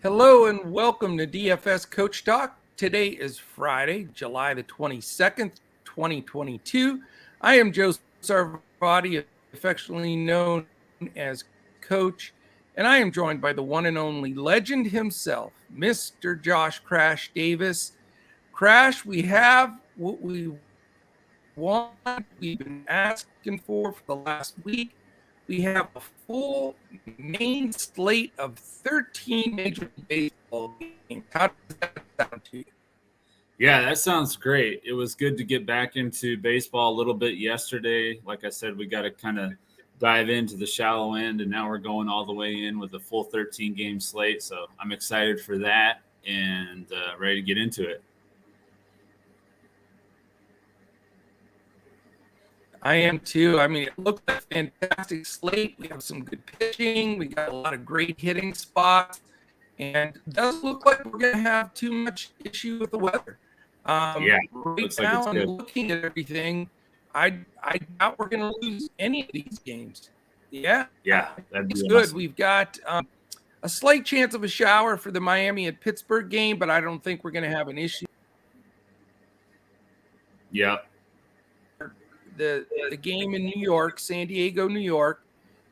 Hello and welcome to DFS Coach Talk. Today is Friday, July the 22nd, 2022. I am Joe Sarvati, affectionately known as Coach, and I am joined by the one and only legend himself, Mr. Josh Crash Davis. Crash, we have what we want, we've been asking for the last week. We have a full main slate of 13 Major League Baseball games. How does that sound to you? Yeah, that sounds great. It was good to get back into baseball a little bit yesterday. Like I said, we got to kind of dive into the shallow end, and now we're going all the way in with a full 13-game slate. So I'm excited for that and ready to get into it. I am too. I mean, it looks like a fantastic slate. We have some good pitching. We got a lot of great hitting spots. And it doesn't look like we're going to have too much issue with the weather. Yeah, right looks now, like it's I'm good. looking at everything. I doubt we're going to lose any of these games. Yeah, That'd it's be good. awesome. We've got a slight chance of a shower for the Miami at Pittsburgh game, but I don't think we're going to have an issue. Yep. The game in New York, San Diego, New York,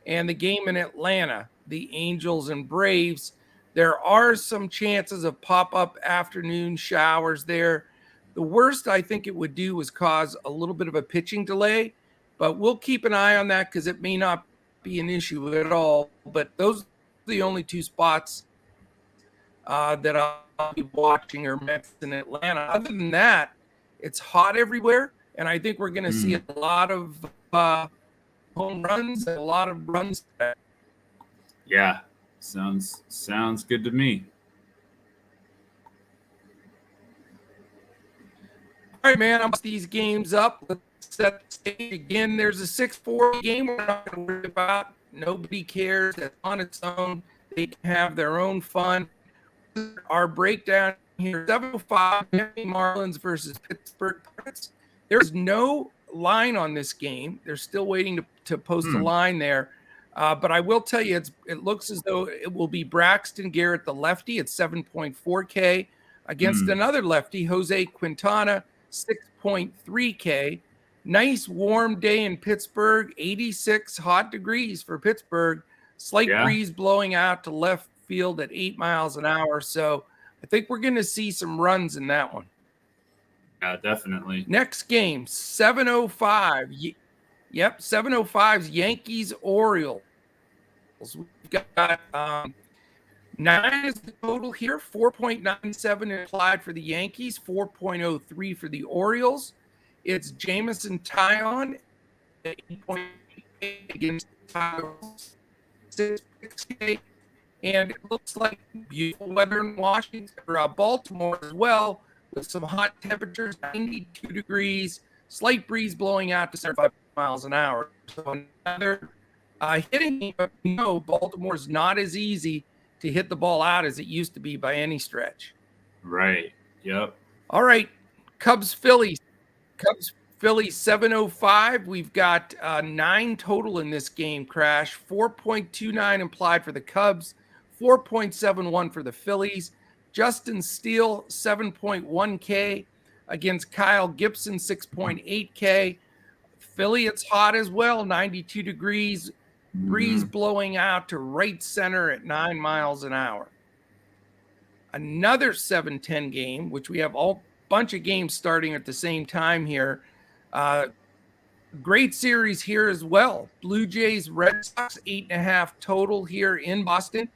and the game in Atlanta, the Angels and Braves. There are some chances of pop-up afternoon showers there. The worst I think it would do is cause a little bit of a pitching delay, but we'll keep an eye on that because it may not be an issue at all. But those are the only two spots that I'll be watching are Mets in Atlanta. Other than that, it's hot everywhere, and I think we're going to see a lot of home runs and a lot of runs. Yeah, sounds good to me. All right, man, I'm these games up. Let's set the stage again. There's a 6-4 game we're not going to worry about. Nobody cares. That's on its own. They can have their own fun. Our breakdown here: 7:05 Marlins versus Pittsburgh Pirates. There's no line on this game. They're still waiting to post a line there. But I will tell you, it looks as though it will be Braxton Garrett, the lefty, at 7.4K against another lefty, Jose Quintana, 6.3K. Nice warm day in Pittsburgh, 86 hot degrees for Pittsburgh. Slight breeze blowing out to left field at 8 miles an hour. So I think we're going to see some runs in that one. Yeah, definitely. Next game, 7:05. Yep, 7:05's Yankees-Orioles. We've got 9 is the total here, 4.97 implied for the Yankees, 4.03 for the Orioles. It's Jameson Taillon at 8.8 against Taillon, 6.6K. And it looks like beautiful weather in Washington or Baltimore as well, with some hot temperatures, 92 degrees, slight breeze blowing out to 75 miles an hour. So another hitting, but Baltimore's not as easy to hit the ball out as it used to be by any stretch. Right. Yep. All right, Cubs-Phillies. Cubs-Phillies 7:05. We've got 9 total in this game, Crash. 4.29 implied for the Cubs, 4.71 for the Phillies. Justin Steele, 7.1K against Kyle Gibson, 6.8K. Philly, it's hot as well, 92 degrees, breeze blowing out to right center at 9 miles an hour. Another 7:10 game, which we have all bunch of games starting at the same time here. Great series here as well. Blue Jays, Red Sox, 8.5 total here in Boston.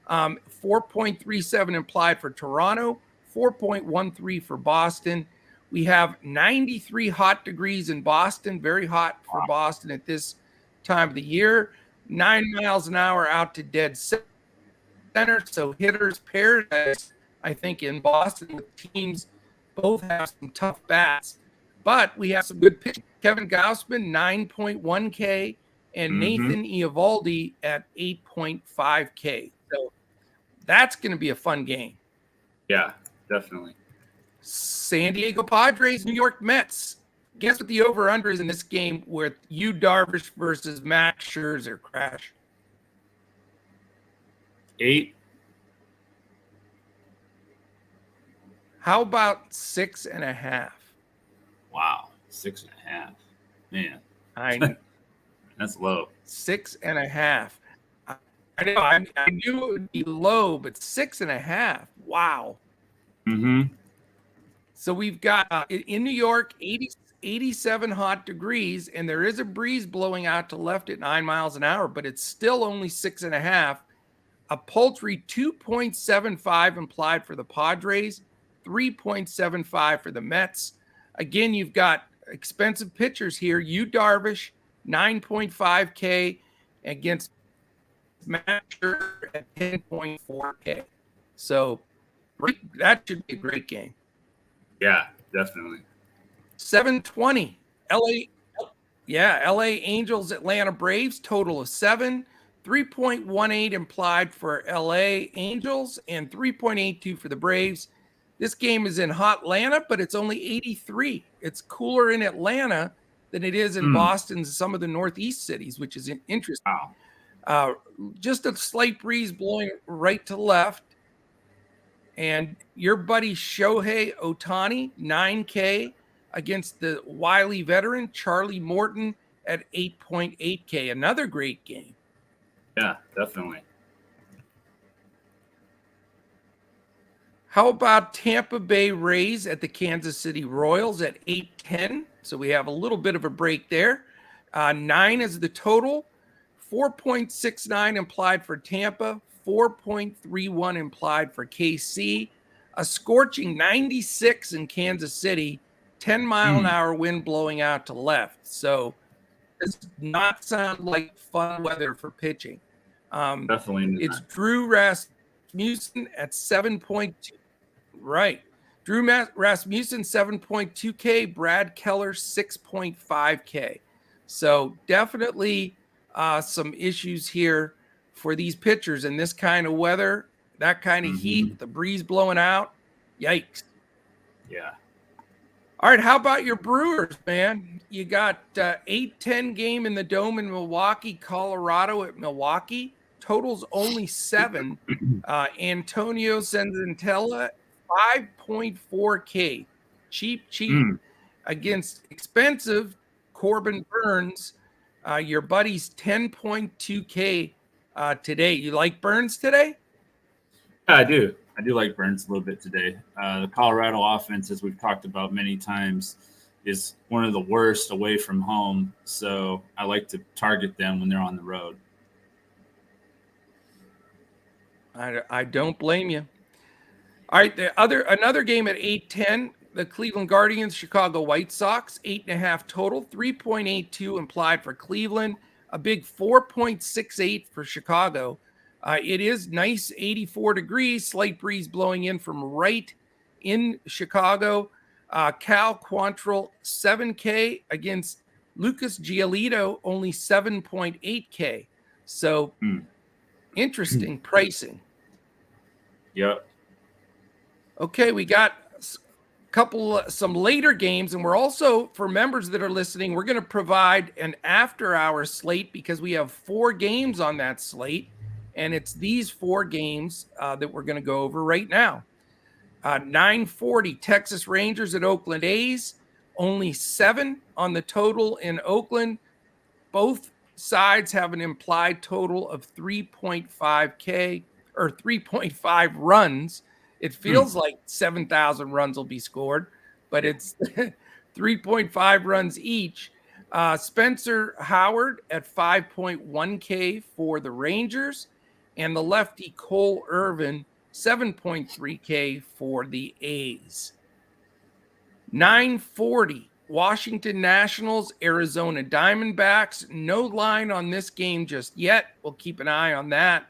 4.37 implied for Toronto, 4.13 for Boston. We have 93 hot degrees in Boston, very hot for Boston at this time of the year. 9 miles an hour out to dead center. So hitters paradise, I think, in Boston with teams both have some tough bats. But we have some good pitching. Kevin Gausman, 9.1K, and Nathan Eovaldi at 8.5K. So that's going to be a fun game. Yeah, definitely. San Diego Padres, New York Mets. Guess what the over-under is in this game with Yu Darvish versus Max Scherzer, Crash? 8. How about 6.5? Wow, 6.5. Man, I that's low. 6.5. I know. I knew it would be low, but 6.5. Wow. Mm-hmm. So we've got in New York 87 hot degrees, and there is a breeze blowing out to left at 9 miles an hour, but it's still only 6.5. A paltry 2.75 implied for the Padres, 3.75 for the Mets. Again, you've got expensive pitchers here. Yu Darvish, 9.5K against Matt Scherzer at 10.4K. So that should be a great game. Yeah, definitely. 720. LA Angels, Atlanta Braves, total of 7. 3.18 implied for LA Angels and 3.82 for the Braves. This game is in hot Atlanta, but it's only 83. It's cooler in Atlanta than it is in Boston and some of the Northeast cities, which is interesting. Wow. Just a slight breeze blowing right to left. And your buddy Shohei Ohtani, 9K against the wily veteran Charlie Morton at 8.8K. Another great game. Yeah, definitely. How about Tampa Bay Rays at the Kansas City Royals at 8.10? So we have a little bit of a break there. 9 is the total. 4.69 implied for Tampa. 4.31 implied for KC. A scorching 96 in Kansas City. 10-mile-an-hour wind blowing out to left. So this does not sound like fun weather for pitching. Definitely. It's Drew Rasmussen at 7.2. Right. Drew Rasmussen, 7.2K. Brad Keller, 6.5K. So definitely some issues here for these pitchers in this kind of weather, that kind of heat, with the breeze blowing out. Yikes. Yeah. All right, how about your Brewers, man? You got 8-10 game in the Dome in Milwaukee, Colorado at Milwaukee. Total's only 7. Antonio Senzatella, 5.4K. Cheap. Against expensive Corbin Burns, your buddy's 10.2K today. You like Burns today? Yeah, I do. I do like Burns a little bit today. The Colorado offense, as we've talked about many times, is one of the worst away from home. So I like to target them when they're on the road. I don't blame you. All right, another game at 8:10, the Cleveland Guardians, Chicago White Sox, 8.5 total, 3.82 implied for Cleveland, a big 4.68 for Chicago. It is nice, 84 degrees, slight breeze blowing in from right in Chicago. Cal Quantrill, 7K against Lucas Giolito, only 7.8K. So interesting pricing. Yep. Okay, we got some later games, and we're also, for members that are listening, we're going to provide an after-hour slate because we have 4 games on that slate, and it's these 4 games that we're going to go over right now. 9:40, Texas Rangers at Oakland A's, only 7 on the total in Oakland. Both sides have an implied total of 3.5K or 3.5 runs. It feels like 7,000 runs will be scored, but it's 3.5 runs each. Spencer Howard at 5.1K for the Rangers, and the lefty Cole Irvin, 7.3K for the A's. 9:40, Washington Nationals, Arizona Diamondbacks. No line on this game just yet. We'll keep an eye on that.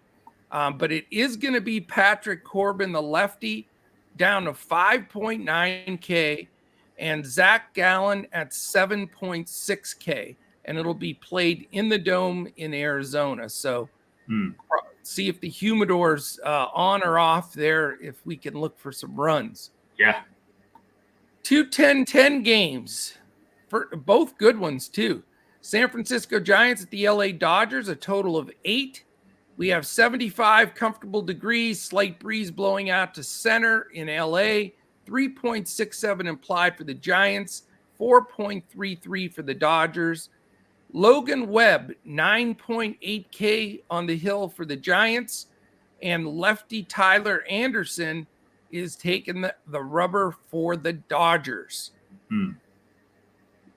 But it is going to be Patrick Corbin, the lefty, down to 5.9K, and Zach Gallen at 7.6K. And it'll be played in the Dome in Arizona. So see if the humidor's on or off there, if we can look for some runs. Yeah. 2 10-10 games, for both good ones too. San Francisco Giants at the LA Dodgers, a total of 8. We have 75 comfortable degrees, slight breeze blowing out to center in LA, 3.67 implied for the Giants, 4.33 for the Dodgers. Logan Webb, 9.8K on the hill for the Giants. And lefty Tyler Anderson is taking the rubber for the Dodgers.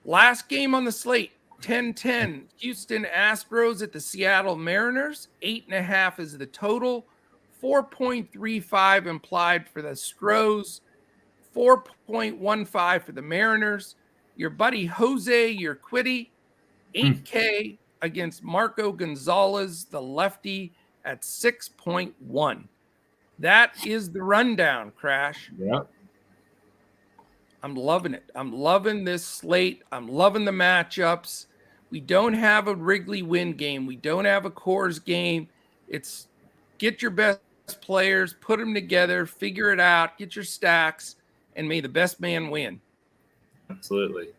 Last game on the slate, 10-10, Houston Astros at the Seattle Mariners. 8.5 is the total. 4.35 implied for the Stros. 4.15 for the Mariners. Your buddy Jose Urquidy, 8K against Marco Gonzalez, the lefty, at 6.1. That is the rundown, Crash. Yep. I'm loving it. I'm loving this slate. I'm loving the matchups. We don't have a Wrigley win game. We don't have a Coors game. It's get your best players, put them together, figure it out, get your stacks, and may the best man win. Absolutely.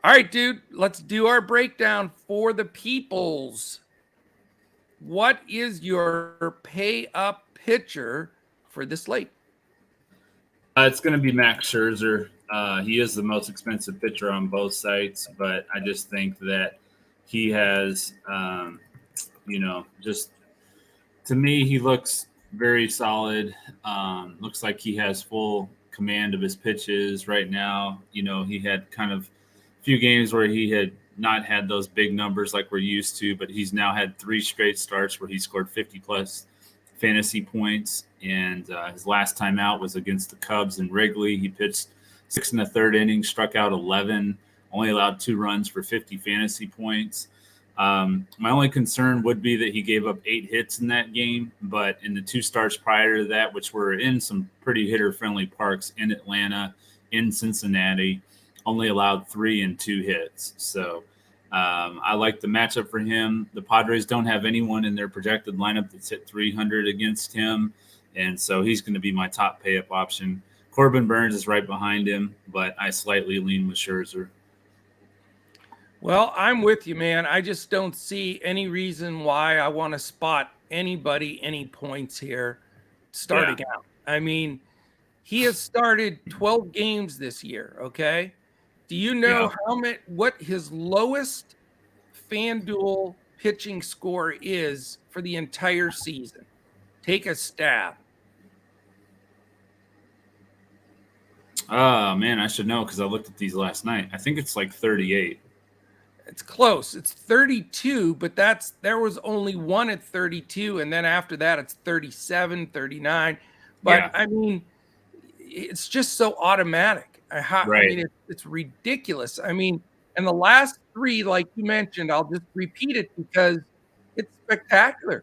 All right, dude, let's do our breakdown for the peoples. What is your pay up pitcher for this slate? It's going to be Max Scherzer. He is the most expensive pitcher on both sites, but I just think that he has, just to me, he looks very solid. Looks like he has full command of his pitches right now. He had kind of a few games where he had not had those big numbers like we're used to, but he's now had 3 straight starts where he scored 50+ fantasy points. And his last time out was against the Cubs in Wrigley. He pitched 6 1/3 innings, struck out 11, only allowed 2 runs for 50 fantasy points. My only concern would be that he gave up 8 hits in that game, but in the 2 starts prior to that, which were in some pretty hitter-friendly parks in Atlanta, in Cincinnati, only allowed 3 and 2 hits. So I like the matchup for him. The Padres don't have anyone in their projected lineup that's hit 300 against him, and so he's going to be my top pay-up option. Corbin Burns is right behind him, but I slightly lean with Scherzer. Well, I'm with you, man. I just don't see any reason why I want to spot anybody any points here starting out. I mean, he has started 12 games this year, okay? Do you know what his lowest FanDuel pitching score is for the entire season? Take a stab. Oh, man, I should know because I looked at these last night. I think it's like 38. It's close. It's 32, but there was only one at 32, and then after that it's 37, 39. But I mean, it's just so automatic. I mean, it's ridiculous. I mean, and the last 3, like you mentioned, I'll just repeat it because it's spectacular.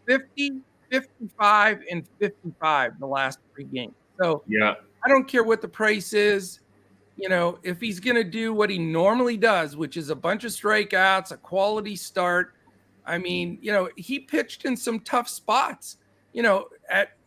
50, 55, and 55 the last 3 games. So I don't care what the price is. If he's going to do what he normally does, which is a bunch of strikeouts, a quality start. I mean, he pitched in some tough spots.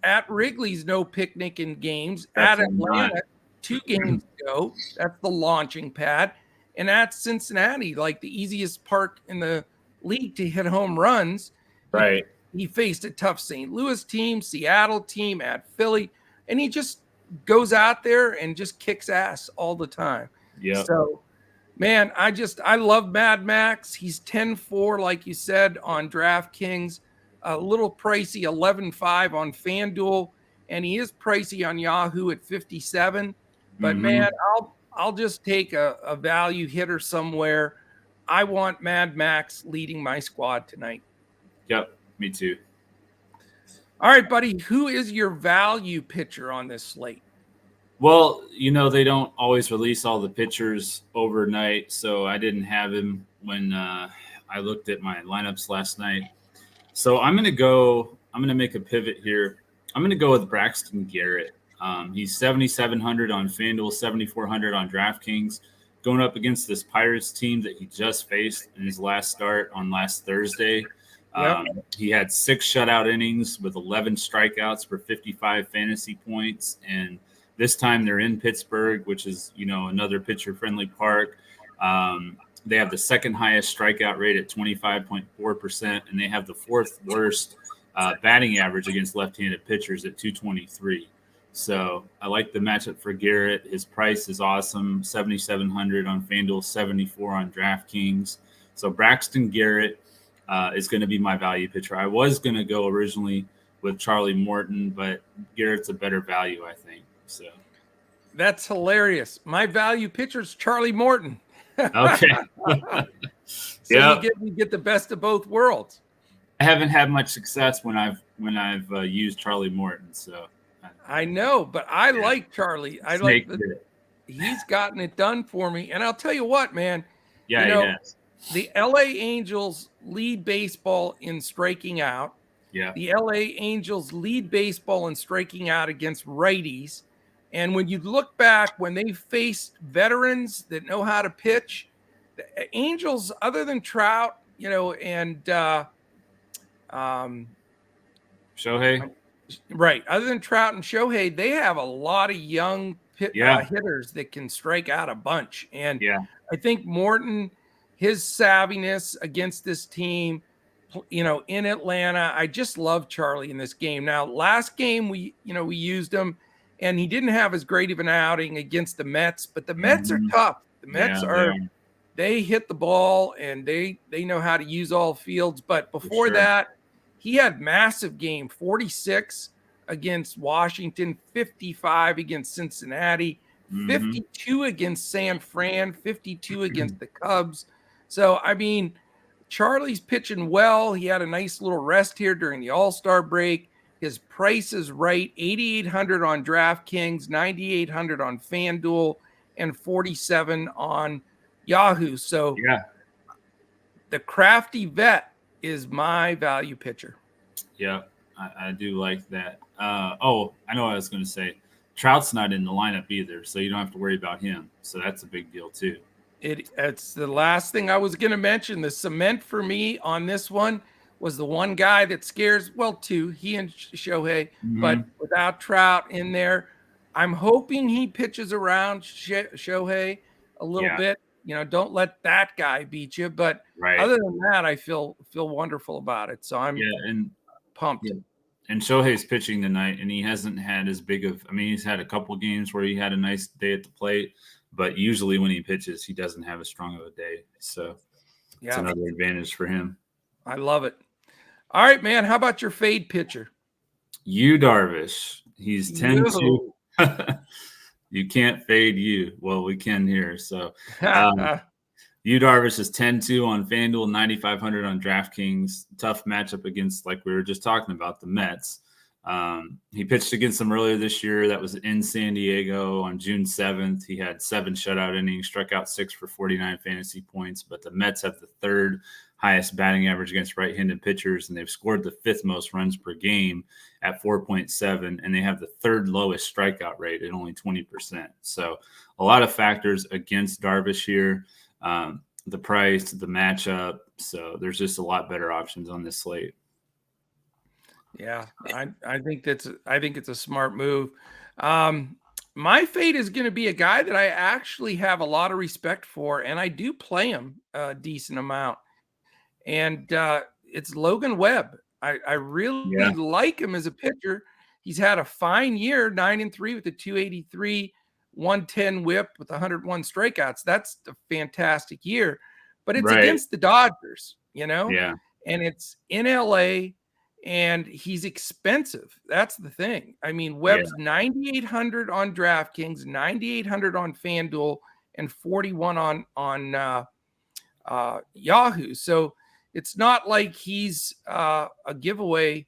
At Wrigley's no picnic in games. At Atlanta, 2 games ago, that's the launching pad. And at Cincinnati, like the easiest park in the league to hit home runs. Right. He faced a tough St. Louis team, Seattle team, at Philly, and he just goes out there and just kicks ass all the time. Yeah. So, man, I love Mad Max. He's 10-4, like you said, on DraftKings. A little pricey, 11.5 on FanDuel, and he is pricey on Yahoo at 57. But man, I'll just take a value hitter somewhere. I want Mad Max leading my squad tonight. Yep, me too. All right, buddy. Who is your value pitcher on this slate? Well, they don't always release all the pitchers overnight, so I didn't have him when I looked at my lineups last night. So I'm going to make a pivot here. I'm going to go with Braxton Garrett. He's 7,700 on FanDuel, 7,400 on DraftKings, going up against this Pirates team that he just faced in his last start on last Thursday. He had 6 shutout innings with 11 strikeouts for 55 fantasy points. And this time they're in Pittsburgh, which is, another pitcher-friendly park. They have the second highest strikeout rate at 25.4%, and they have the 4th worst batting average against left-handed pitchers at 223. So I like the matchup for Garrett. His price is awesome, 7,700 on FanDuel, 74 on DraftKings. So Braxton Garrett is going to be my value pitcher. I was going to go originally with Charlie Morton, but Garrett's a better value, I think. So That's hilarious. My value pitcher is Charlie Morton. okay. So you get the best of both worlds. I haven't had much success when I've used Charlie Morton, so I know, but I like Charlie. I like he's gotten it done for me. And I'll tell you what, man. Yeah, he has. The LA Angels lead baseball in striking out. Yeah. The LA Angels lead baseball in striking out against righties. And when you look back, when they faced veterans that know how to pitch, the Angels, other than Trout, and Shohei. Right. Other than Trout and Shohei, they have a lot of young hitters that can strike out a bunch. And I think Morton, his savviness against this team, in Atlanta, I just love Charlie in this game. Now, last game we used him, and he didn't have as great of an outing against the Mets, but the Mets are tough. The Mets they hit the ball and they know how to use all fields. But before that, he had massive game, 46 against Washington, 55 against Cincinnati, 52 against San Fran, 52 against the Cubs. So, I mean, Charlie's pitching well. He had a nice little rest here during the All-Star break. His price is right, 8,800 on DraftKings, 9,800 on FanDuel, and 47 on Yahoo. So the crafty vet is my value pitcher. Yeah, I do like that. I know what I was going to say. Trout's not in the lineup either, so you don't have to worry about him. So that's a big deal too. It's the last thing I was going to mention. The cement for me on this one was the one guy that scares, two, he and Shohei, but without Trout in there, I'm hoping he pitches around Shohei a little bit. Don't let that guy beat you. But other than that, I feel wonderful about it. So I'm pumped. Yeah. And Shohei's pitching tonight, and he hasn't had as big of – he's had a couple games where he had a nice day at the plate, but usually when he pitches, he doesn't have as strong of a day. So it's another advantage for him. I love it. All right, man. How about your fade pitcher? Yu Darvish. He's 10-2. You can't fade you. Well, we can here. So Yu Darvish is 10-2 on FanDuel, 9,500 on DraftKings. Tough matchup against, like we were just talking about, the Mets. He pitched against them earlier this year. That was in San Diego on June 7th. He had 7 shutout innings, struck out 6 for 49 fantasy points. But the Mets have the third highest batting average against right-handed pitchers, and they've scored the 5th most runs per game at 4.7, and they have the 3rd lowest strikeout rate at only 20%. So a lot of factors against Darvish here. The price, the matchup. So there's just a lot better options on this slate. Yeah, I think it's a smart move. My fade is going to be a guy that I actually have a lot of respect for, and I do play him a decent amount. And it's Logan Webb. I really like him as a pitcher. He's had a fine year, 9-3 with a 283, 110 whip with 101 strikeouts. That's a fantastic year. But it's against the Dodgers, Yeah. And it's in LA. And he's expensive. That's the thing. Webb's 9,800 on DraftKings, 9,800 on FanDuel, and 41 on Yahoo. So it's not like he's a giveaway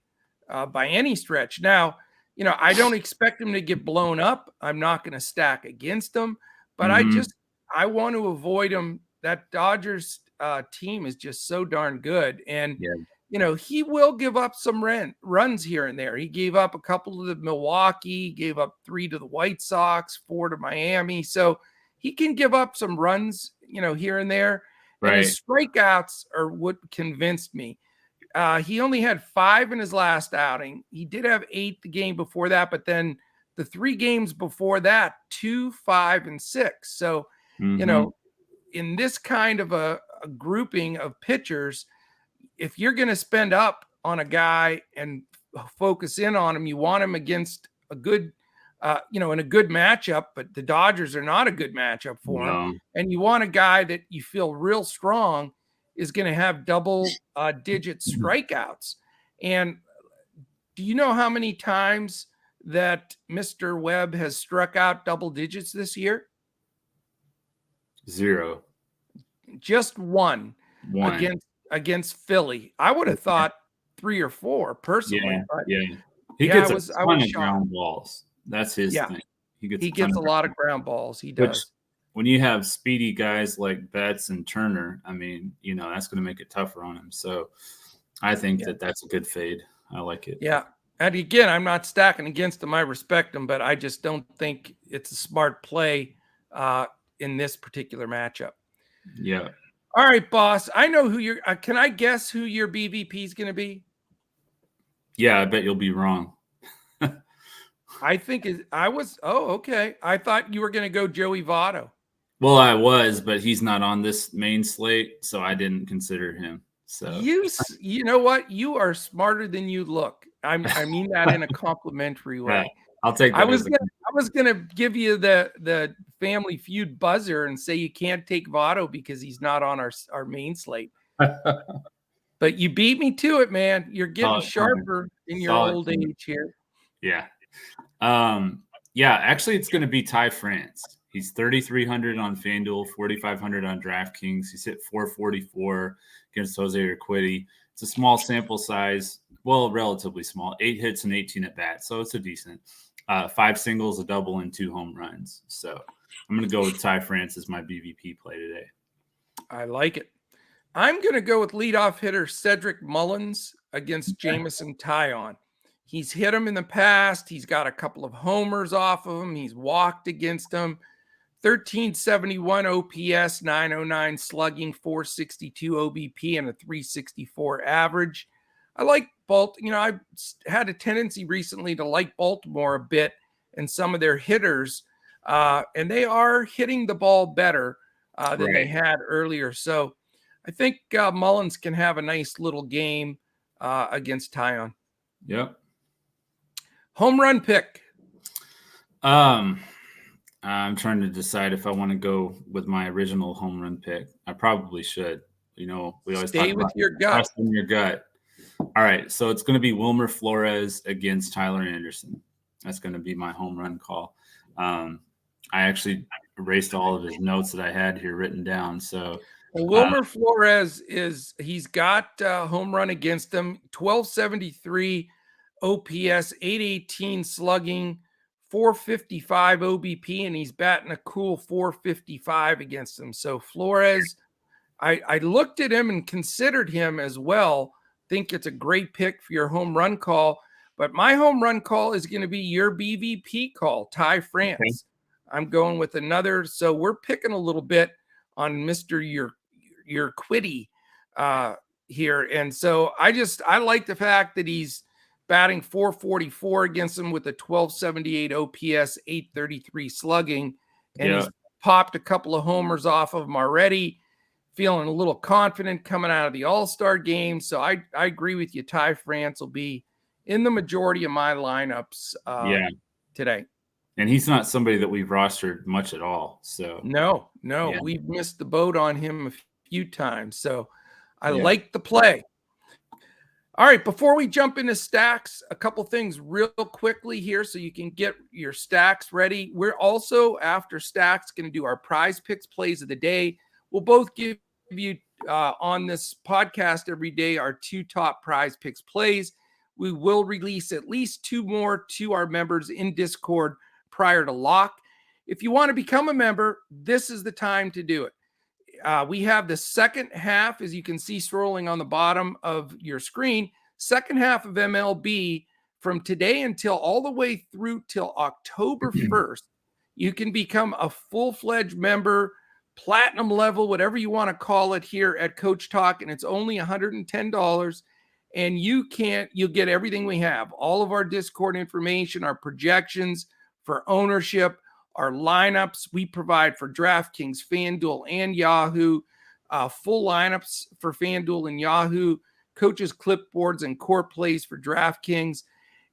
by any stretch. Now, I don't expect him to get blown up. I'm not going to stack against him, but I want to avoid him. That Dodgers team is just so darn good. And he will give up some runs here and there. He gave up a couple to the Milwaukee, gave up 3 to the White Sox, 4 to Miami. So he can give up some runs, here and there. And his strikeouts are what convinced me. He only had 5 in his last outing. He did have 8 the game before that, but then the 3 games before that, 2, 5, and 6. So, in this kind of a grouping of pitchers, if you're going to spend up on a guy and focus in on him, you want him against a good in a good matchup, but the Dodgers are not a good matchup for him. No. And you want a guy that you feel real strong is going to have double digit strikeouts. And do you know how many times that Mr. Webb has struck out double digits this year? 0. Just one. Against Philly. I would have thought 3 or 4 personally. Yeah. He gets a ton of ground balls. That's his thing. He gets a lot of ground balls. He does. Which, when you have speedy guys like Betts and Turner, I mean, that's going to make it tougher on him. So I think that's a good fade. I like it. Yeah. And again, I'm not stacking against him. I respect him, but I just don't think it's a smart play in this particular matchup. Yeah. All right, boss. I know who you're. Can I guess who your BVP is going to be? Yeah, I bet you'll be wrong. I think I was. Oh, okay. I thought you were going to go Joey Votto. Well, I was, but he's not on this main slate, so I didn't consider him. So you know what? You are smarter than you look. I mean that in a complimentary way. Yeah, I'll take that. I was gonna give you the Family Feud buzzer and say you can't take Votto because he's not on our main slate. But you beat me to it, man. You're getting sharper in your old age here. Yeah. Actually, it's going to be Ty France. He's 3,300 on FanDuel, 4,500 on DraftKings. He's hit 444 against Jose Urquidy. It's a small sample size. Well, relatively small. 8 hits and 18 at bat. So it's a decent 5 singles, a double, and 2 home runs. So I'm going to go with Ty France as my BVP play today. I like it. I'm going to go with leadoff hitter Cedric Mullins against Jameson Taillon. He's hit him in the past. He's got a couple of homers off of him. He's walked against him. 1371 OPS, 909 slugging, 462 OBP, and a 364 average. I like Baltimore. I had a tendency recently to like Baltimore a bit and some of their hitters, and they are hitting the ball better than they had earlier. So I think Mullins can have a nice little game against Taillon. Yep. Home run pick. I'm trying to decide if I want to go with my original home run pick. I probably should. We always stay with your gut. Trust in your gut. All right, so it's going to be Wilmer Flores against Tyler Anderson. That's going to be my home run call. I actually erased all of his notes that I had here written down. So Wilmer Flores he's got home run against him, 1273 OPS, 818 slugging, 455 OBP, and he's batting a cool 455 against him. So Flores, I looked at him and considered him as well. Think it's a great pick for your home run call, but my home run call is going to be your BVP call, Ty France. Okay. I'm going with another. So we're picking a little bit on Mr. Your Quiddy here. And so I like the fact that he's batting 444 against him with a 1278 OPS, 833 slugging. And he's popped a couple of homers off of him already. Feeling a little confident coming out of the All-Star game. So I agree with you. Ty France will be in the majority of my lineups today. And he's not somebody that we've rostered much at all. So no, we've missed the boat on him a few times. So I like the play. All right, before we jump into stacks, a couple things real quickly here so you can get your stacks ready. We're also, after stacks, going to do our prize picks plays of the day. We'll both give you on this podcast every day our 2 top prize picks plays. We will release at least 2 more to our members in Discord prior to lock. If you want to become a member, this is the time to do it. We have the second half, as you can see scrolling on the bottom of your screen, second half of MLB from today until all the way through till October 1st. You can become a full-fledged member, platinum level, whatever you want to call it here at Coach Talk, and it's only $110. And you'll get everything we have, all of our Discord information, our projections for ownership, our lineups we provide for DraftKings, FanDuel, and Yahoo, full lineups for FanDuel and Yahoo, coaches' clipboards and core plays for DraftKings.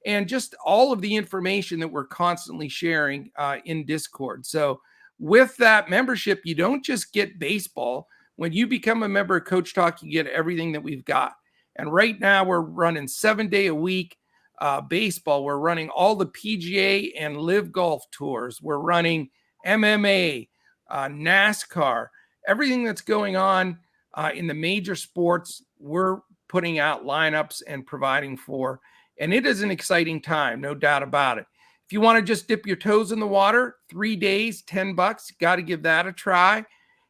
and just all of the information that we're constantly sharing in Discord. So with that membership, you don't just get baseball. When you become a member of Coach Talk, you get everything that we've got. And right now we're running 7-day a week baseball. We're running all the PGA and Live Golf tours. We're running MMA, NASCAR, everything that's going on in the major sports. We're putting out lineups and providing for, and it is an exciting time, no doubt about it. If you want to just dip your toes in the water, 3 days, $10, got to give that a try.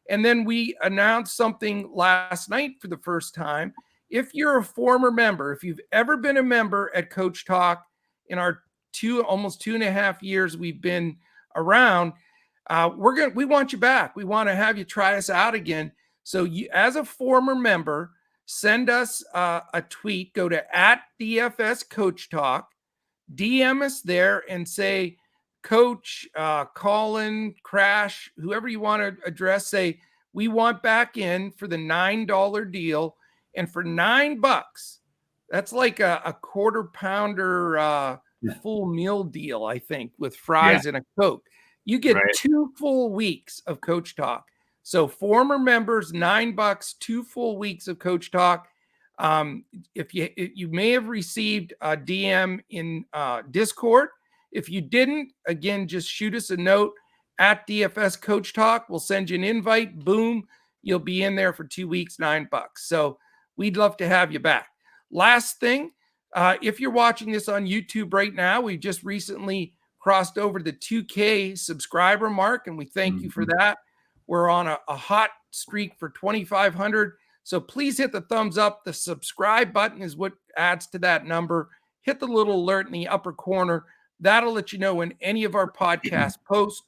And then we announced something last night for the first time. If you're a former member, if you've ever been a member at Coach Talk in our almost 2.5 years we've been around, we want you back. We want to have you try us out again. So you, as a former member, send us a tweet. Go to @DFS Coach Talk, DM us there, and say, Coach, Colin, Crash, whoever you want to address, say, we want back in for the $9 deal. And for $9, that's like a quarter pounder full meal deal, I think, with fries and a Coke. You get 2 full weeks of Coach Talk. So former members, $9, 2 full weeks of Coach Talk. If you may have received a DM in Discord. If you didn't, again, just shoot us a note @DFS Coach Talk. We'll send you an invite. Boom, you'll be in there for 2 weeks, $9. So we'd love to have you back. Last thing, if you're watching this on YouTube right now, we just recently crossed over the 2K subscriber mark, and we thank you for that. We're on a hot streak for 2,500. So please hit the thumbs up. The subscribe button is what adds to that number. Hit the little alert in the upper corner. That'll let you know when any of our podcasts post.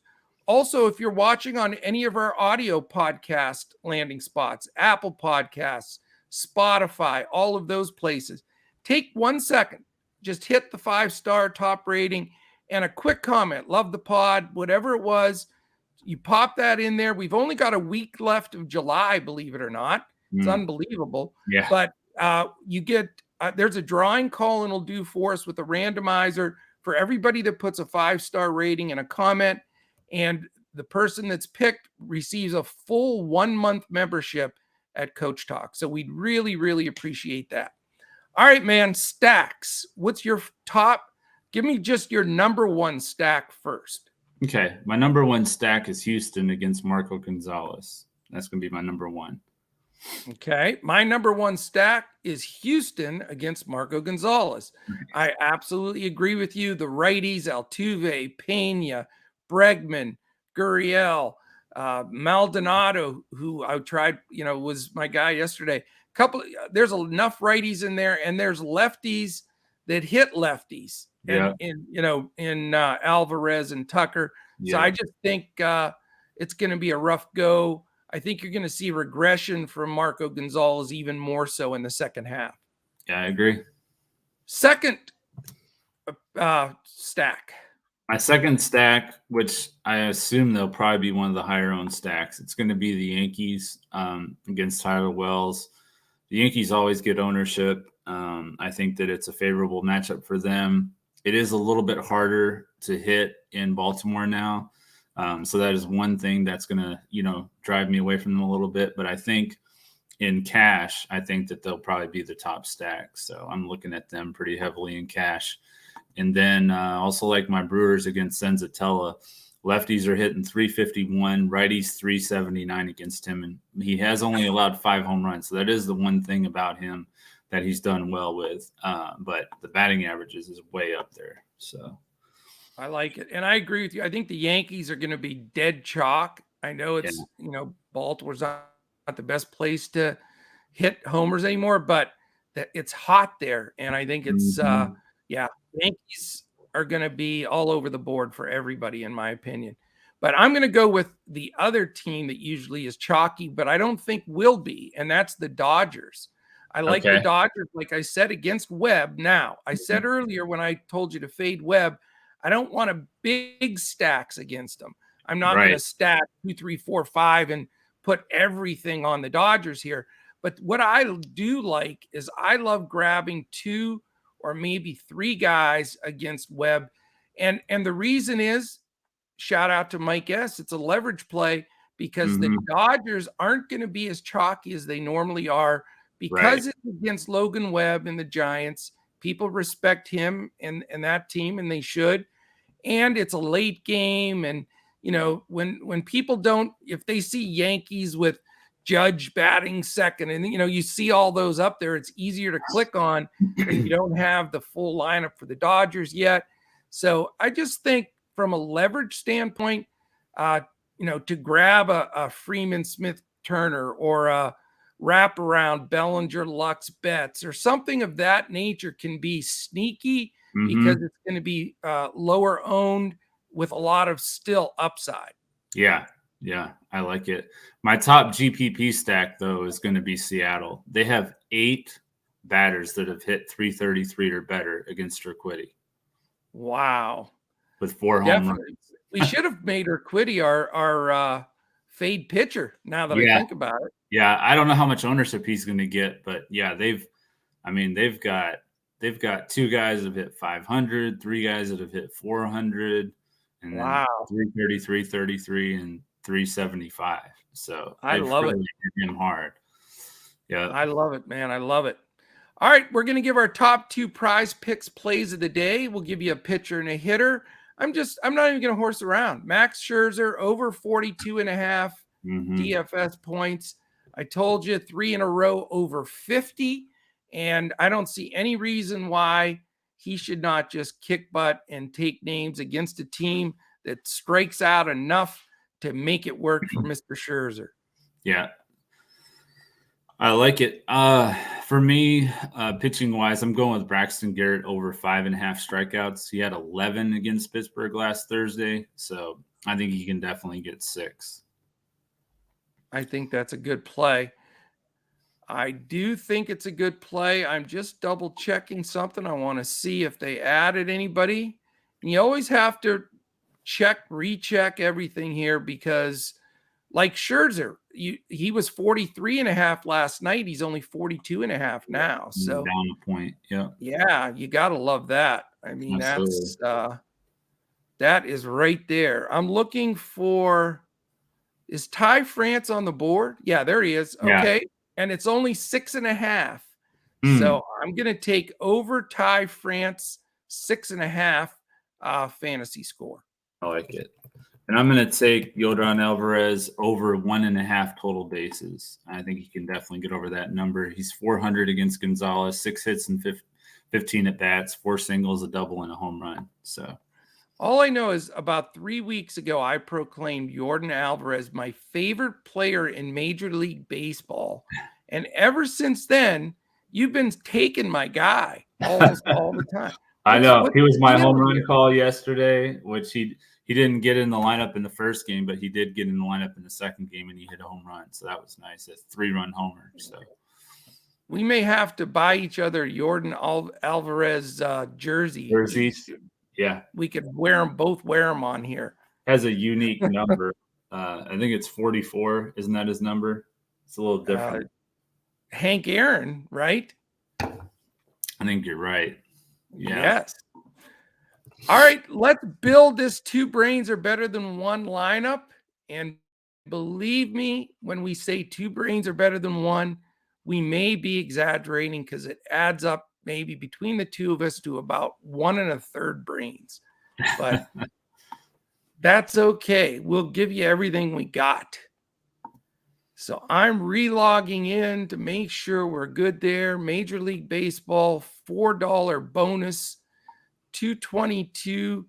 Also, if you're watching on any of our audio podcast landing spots, Apple Podcasts, Spotify, all of those places, take 1 second. Just hit the 5-star top rating and a quick comment. Love the pod, whatever it was. You pop that in there. We've only got a week left of July, believe it or not. It's unbelievable. Yeah. But you get, there's a drawing Colin will do for us with a randomizer for everybody that puts a 5-star rating and a comment. And the person that's picked receives a full 1-month membership at Coach Talk. So we'd really, really appreciate that. All right, man, stacks. What's your top? Give me just your number one stack first. Okay. My number one stack is Houston against Marco Gonzalez. That's going to be my number one. Okay. My number one stack is Houston against Marco Gonzalez. I absolutely agree with you. The righties, Altuve, Pena, Bregman, Gurriel, Maldonado, who I tried, was my guy yesterday. There's enough righties in there, and there's lefties that hit lefties, in Alvarez and Tucker. Yeah. So I just think it's going to be a rough go. I think you're going to see regression from Marco Gonzalez even more so in the second half. Yeah, I agree. Second stack. My second stack, which I assume they'll probably be one of the higher owned stacks, it's going to be the Yankees against Tyler Wells. The Yankees always get ownership. I think that it's a favorable matchup for them. It is a little bit harder to hit in Baltimore now. So that is one thing that's going to, drive me away from them a little bit. But I think in cash, I think that they'll probably be the top stack. So I'm looking at them pretty heavily in cash. And then also like my Brewers against Senzatella. Lefties are hitting 351, righties 379 against him. And he has only allowed 5 home runs. So that is the one thing about him that he's done well with. But the batting averages is way up there. So I like it. And I agree with you. I think the Yankees are going to be dead chalk. I know it's, Baltimore's not the best place to hit homers anymore, but it's hot there. And I think it's, Yankees are going to be all over the board for everybody, in my opinion. But I'm going to go with the other team that usually is chalky, but I don't think will be, and that's the Dodgers. I like the Dodgers, like I said, against Webb. Now, I said earlier when I told you to fade Webb, I don't want a big stacks against them. I'm not going to stack 2, 3, 4, 5 and put everything on the Dodgers here. But what I do like is I love grabbing 2 or maybe 3 guys against Webb. And the reason is, shout out to Mike S., it's a leverage play because the Dodgers aren't going to be as chalky as they normally are because it's against Logan Webb and the Giants. People respect him and that team, and they should. And it's a late game. And, you know, when people don't, if they see Yankees with Judge batting second, and, you know, you see all those up there, it's easier to click on because you don't have the full lineup for the Dodgers yet. So I just think from a leverage standpoint, you know, to grab a Freeman Smith Turner or a wraparound Bellinger Lux Betts or something of that nature can be sneaky because it's going to be lower owned with a lot of still upside. Yeah, I like it. My top GPP stack, though, is going to be Seattle. They have 8 batters that have hit 333 or better against Urquidy. Wow. With 4 home runs. We should have made Urquidy our fade pitcher now that I think about it. Yeah, I don't know how much ownership he's going to get, but yeah, they've got 2 guys that have hit 500, 3 guys that have hit 400, and then 333, 33, and 375. So I love it. Hit him hard. Yeah, I love it, man. I love it. All right, we're going to give our top 2 prize picks plays of the day. We'll give you a pitcher and a hitter. I'm not even going to horse around. Max Scherzer over 42.5 DFS points. I told you 3 in a row over 50, and I don't see any reason why he should not just kick butt and take names against a team that strikes out enough to make it work for Mr. Scherzer. Yeah. I like it. For me, pitching wise, I'm going with Braxton Garrett over 5.5 strikeouts. He had 11 against Pittsburgh last Thursday, so I think he can definitely get 6. I think that's a good play. I do think it's a good play. I'm just double checking something. I want to see if they added anybody. And you always have to recheck everything here because, like Scherzer, he was 43.5 last night. He's only 42.5 now. So down a point. Yeah, you got to love that. I mean, that is right there. I'm looking for, is Ty France on the board? Yeah, there he is. Okay. And it's only 6.5. So I'm going to take over Ty France 6.5 fantasy score. I like it. And I'm going to take Yordan Alvarez over 1.5 total bases. I think he can definitely get over that number. He's 400 against Gonzalez, 6 hits and 15 at bats, 4 singles, a double, and a home run. So all I know is about 3 weeks ago, I proclaimed Yordan Alvarez my favorite player in Major League Baseball. And ever since then, you've been taking my guy almost all the time. I know. He was my home run call yesterday, which he didn't get in the lineup in the first game, but he did get in the lineup in the second game, and he hit a home run. So that was nice. A 3-run homer. So we may have to buy each other Yordan Alvarez jerseys. Yeah. We could wear them on here. Has a unique number. I think it's 44. Isn't that his number? It's a little different. Hank Aaron, right? I think you're right. Yeah. Yes. All right, let's build this 2 brains are better than 1 lineup. And believe me, when we say 2 brains are better than 1, we may be exaggerating because it adds up maybe between the 2 of us to about 1 1/3 brains. But that's okay. We'll give you everything we got. So I'm relogging in to make sure we're good there. Major League Baseball, $4 bonus, 222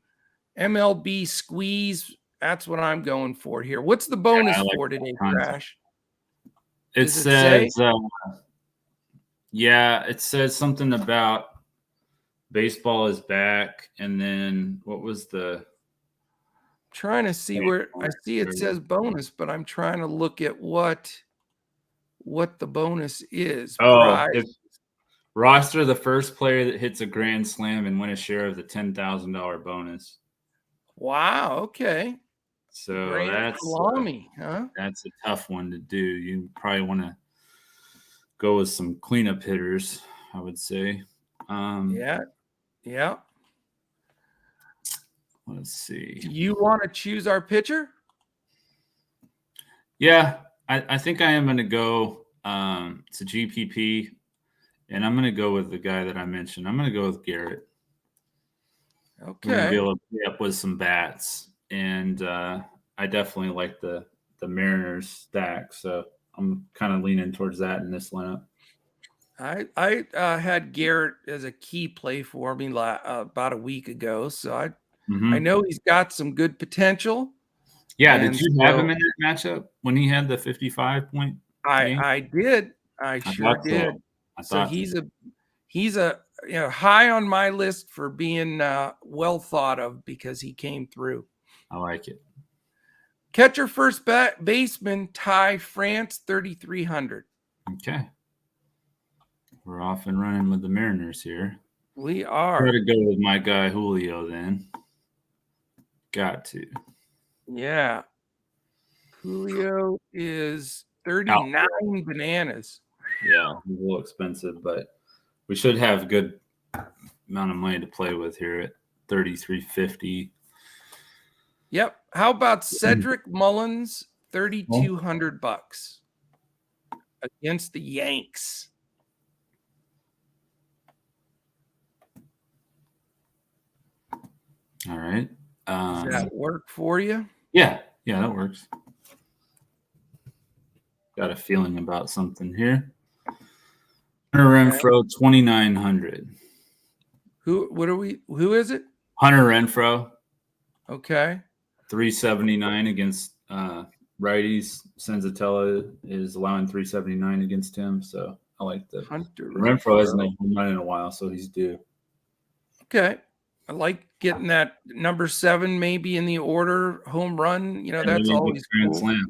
MLB squeeze. That's what I'm going for here. What's the bonus for today, Crash? It says, it says something about baseball is back. And then what was the... Trying to see where I see it says bonus, but I'm trying to look at what the bonus is. Roster the first player that hits a grand slam and win a share of the $10,000 bonus. Wow. Okay. So that's a tough one to do. You probably want to go with some cleanup hitters, I would say. Yeah. Let's see. You want to choose our pitcher? Yeah, I think I am going to go to GPP, and I'm going to go with the guy that I mentioned. I'm going to go with Garrett. We're going to be Okay. able to pay up with some bats, and I definitely like the Mariners stack, so I'm kind of leaning towards that in this lineup. I had Garrett as a key play for me about a week ago, so I know he's got some good potential. Yeah, and did you have him in that matchup when he had the 55-point game? I did. I sure did. So he's a high on my list for being well thought of because he came through. I like it. Catcher first baseman Ty France 3,300. Okay. We're off and running with the Mariners here. We are. Got to go with my guy Julio then. Got to. Yeah. Julio is 39 bananas. Yeah, he's a little expensive, but we should have a good amount of money to play with here at 3,350. Yep. How about Cedric Mullins, $3,200 against the Yanks? All right. Does that work for you? Yeah, that works. Got a feeling about something here. Hunter Renfroe, 2,900. Who is it? Hunter Renfroe. Okay. 379 against righties. Senzatella is allowing 379 against him, so I like the Hunter Renfroe hasn't had home run in a while, so he's due. Okay. I like getting that number 7 maybe in the order home run. That's always Grand cool. Slam.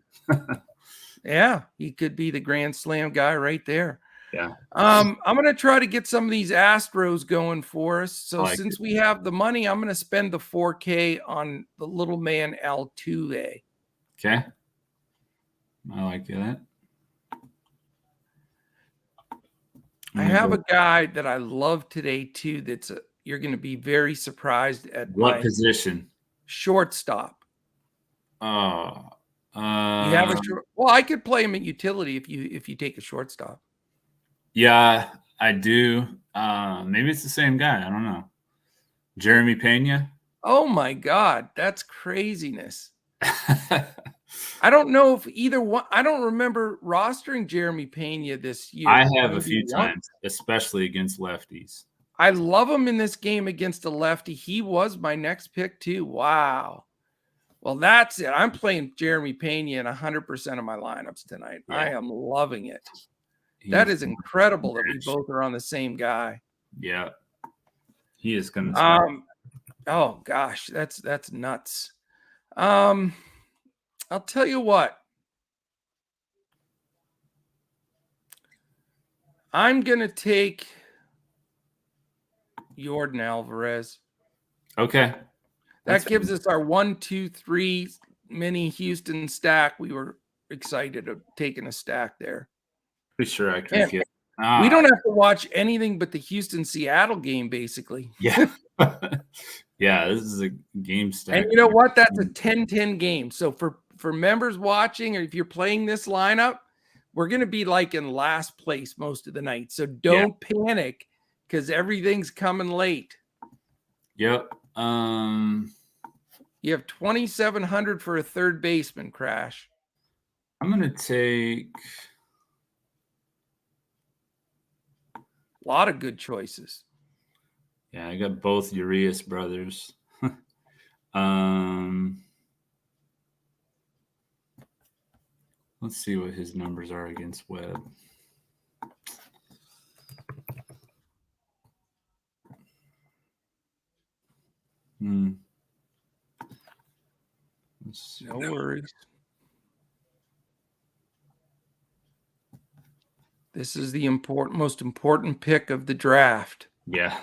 Yeah, he could be the Grand Slam guy right there. Yeah. I'm going to try to get some of these Astros going for us. So since we have the money, I'm going to spend the $4K on the little man Altuve. Okay. I like that. I have a guy that I love today too. You're going to be very surprised at. What position? Shortstop. Oh. You have well, I could play him at utility if you take a shortstop. Yeah, I do. Maybe it's the same guy. I don't know. Jeremy Pena. Oh my God, that's craziness. I don't know if either one. I don't remember rostering Jeremy Pena this year. I have a few times, especially against lefties. I love him in this game against a lefty. He was my next pick too. Wow. Well, that's it. I'm playing Jeremy Pena in 100% of my lineups tonight. Yeah. I am loving it. That is incredible that we both are on the same guy. Yeah. He is going to oh gosh, that's nuts. I'll tell you what. I'm going to take Yordan Alvarez. Okay. That gives us our 1, 2, 3 mini Houston stack. We were excited of taking a stack there. Pretty sure I can get. We don't have to watch anything but the Houston-Seattle game, basically. Yeah. Yeah, this is a game stack. And you know what? That's a 10-10 game. So for members watching, or if you're playing this lineup, we're going to be like in last place most of the night. So don't panic because everything's coming late. Yep. You have 2,700 for a third baseman, Crash. I'm going to take a lot of good choices. Yeah, I got both Urias brothers. Let's see what his numbers are against Webb. No worries. This is the most important pick of the draft. Yeah.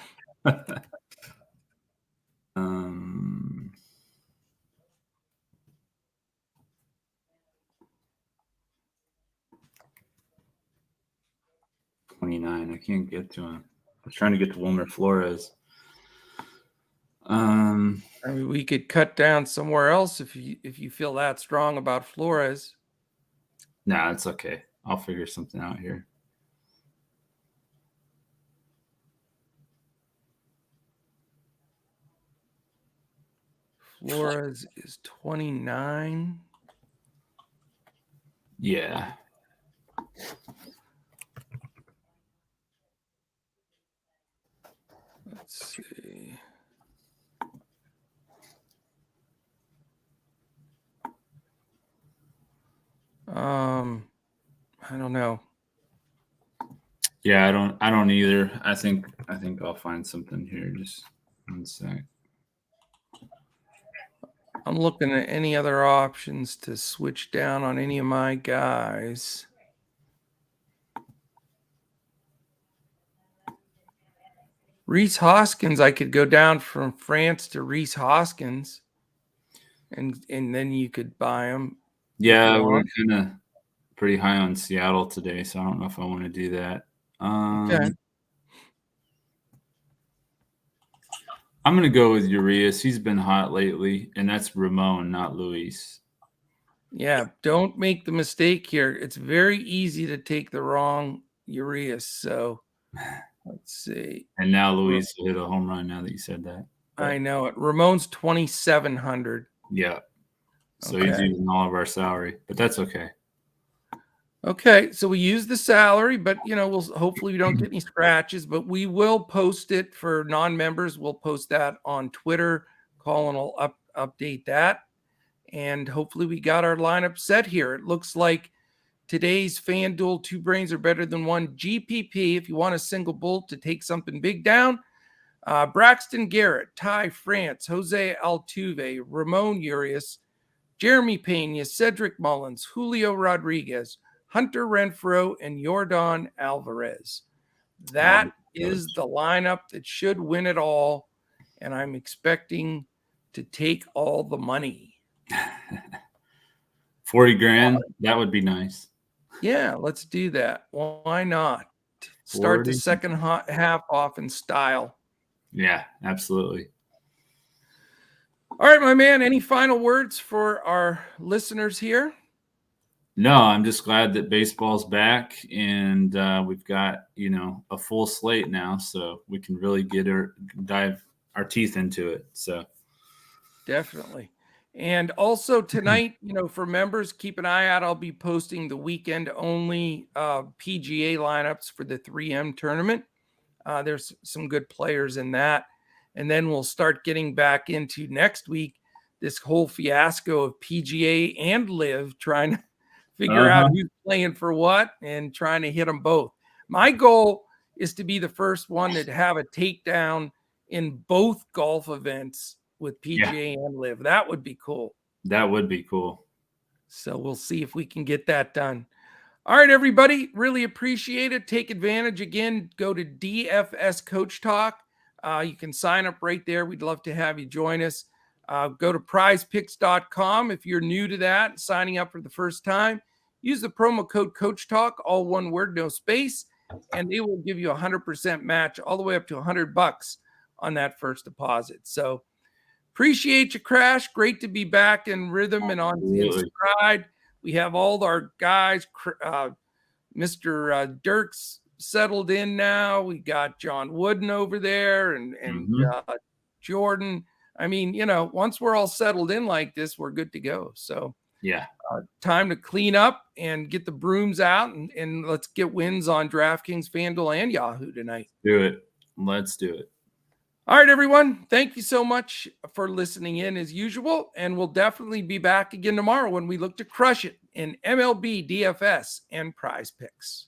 29. I can't get to him. was trying to get to Wilmer Flores. I mean, we could cut down somewhere else if you feel that strong about Flores. Nah, it's okay. I'll figure something out here. Flores is 29. Yeah. Let's see. I don't know. Yeah, I don't either. I think I'll find something here. Just one sec. I'm looking at any other options to switch down on any of my guys. Rhys Hoskins, I could go down from France to Rhys Hoskins, and then you could buy him. Yeah, we're kind of pretty high on Seattle today, so I don't know if I want to do that. Okay. I'm going to go with Urias. He's been hot lately, and that's Ramon, not Luis. Yeah, don't make the mistake here. It's very easy to take the wrong Urias. So let's see. And now Luis will hit a home run now that you said that. But I know it. Ramon's 2,700. Yeah. So he's using all of our salary, but that's okay. Okay, so we use the salary, but we'll hopefully we don't get any scratches, but we will post it for non-members. We'll post that on Twitter. Colin will update that. And hopefully we got our lineup set here. It looks like today's FanDuel 2 brains are better than 1 GPP. If you want a single bullet to take something big down, Braxton Garrett, Ty France, Jose Altuve, Ramon Urias, Jeremy Pena, Cedric Mullins, Julio Rodriguez, Hunter Renfroe, and Yordan Alvarez. That is the lineup that should win it all, and I'm expecting to take all the money. 40 grand, that would be nice. Yeah, let's do that. Why not? Start the second half off in style. Yeah, absolutely. All right, my man, any final words for our listeners here? No, I'm just glad that baseball's back, and we've got, a full slate now, so we can really dive our teeth into it. So definitely. And also tonight, for members, keep an eye out. I'll be posting the weekend only PGA lineups for the 3M tournament. There's some good players in that. And then we'll start getting back into next week, this whole fiasco of PGA and Live, trying to figure out who's playing for what and trying to hit them both. My goal is to be the first one to have a takedown in both golf events with PGA and Live. That would be cool. That would be cool. So we'll see if we can get that done. All right, everybody. Really appreciate it. Take advantage. Again, go to DFS Coach Talk. You can sign up right there. We'd love to have you join us. Go to prizepicks.com if you're new to that, signing up for the first time. Use the promo code Coach Talk, all one word, no space, and they will give you 100% match all the way up to $100 on that first deposit. So appreciate you, Crash. Great to be back in rhythm and on in stride. We have all our guys. Mr. Dirk's settled in now. We got John Wooden over there and Jordan. I mean, once we're all settled in like this, we're good to go. So yeah, time to clean up and get the brooms out and let's get wins on DraftKings, FanDuel, and Yahoo tonight. Do it. Let's do it. All right, everyone. Thank you so much for listening in as usual. And we'll definitely be back again tomorrow when we look to crush it in MLB DFS and Prize Picks.